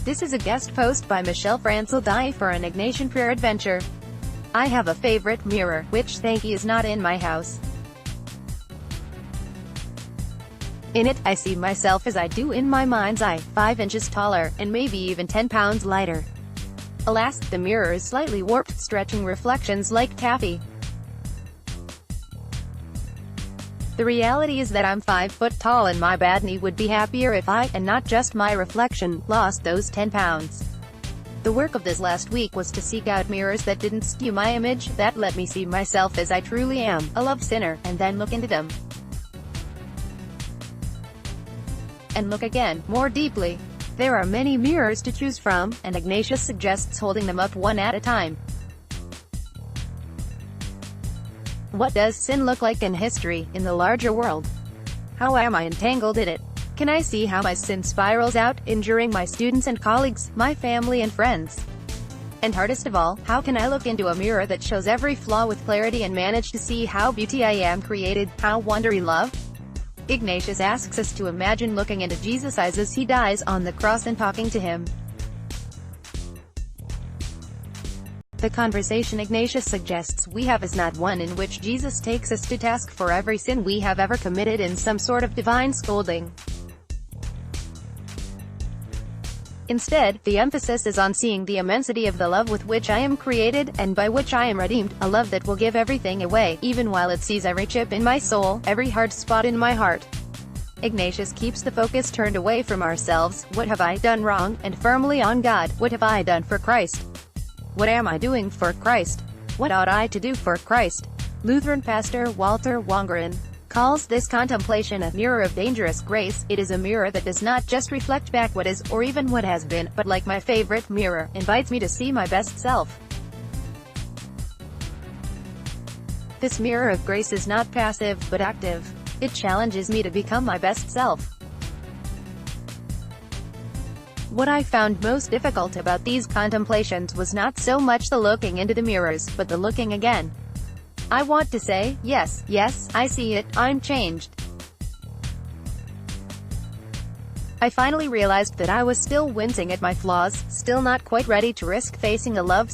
This is a guest post by Michelle Francl-Donnay for An Ignatian Prayer Adventure. I have a favorite mirror, which thankfully is not in my house. In it, I see myself as I do in my mind's eye, 5 inches taller, and maybe even 10 pounds lighter. Alas, the mirror is slightly warped, stretching reflections like taffy. The reality is that I'm 5 foot tall and my bad knee would be happier if I, and not just my reflection, lost those 10 pounds. The work of this last week was to seek out mirrors that didn't skew my image, that let me see myself as I truly am, a love sinner, and then look into them. And look again, more deeply. There are many mirrors to choose from, and Ignatius suggests holding them up one at a time. What does sin look like in history, in the larger world? How am I entangled in it? Can I see how my sin spirals out, injuring my students and colleagues, my family and friends? And hardest of all, how can I look into a mirror that shows every flaw with clarity and manage to see how beauty I am created, how wonderfully loved? Ignatius asks us to imagine looking into Jesus' eyes as he dies on the cross and talking to him. The conversation Ignatius suggests we have is not one in which Jesus takes us to task for every sin we have ever committed in some sort of divine scolding. Instead, the emphasis is on seeing the immensity of the love with which I am created, and by which I am redeemed, a love that will give everything away, even while it sees every chip in my soul, every hard spot in my heart. Ignatius keeps the focus turned away from ourselves, what have I done wrong, and firmly on God, what have I done for Christ? What am I doing for Christ? What ought I to do for Christ? Lutheran pastor Walter Wangerin calls this contemplation a mirror of dangerous grace. It is a mirror that does not just reflect back what is, or even what has been, but like my favorite mirror, invites me to see my best self. This mirror of grace is not passive, but active. It challenges me to become my best self. What I found most difficult about these contemplations was not so much the looking into the mirrors, but the looking again. I want to say, yes, I see it, I'm changed. I finally realized that I was still wincing at my flaws, still not quite ready to risk facing a love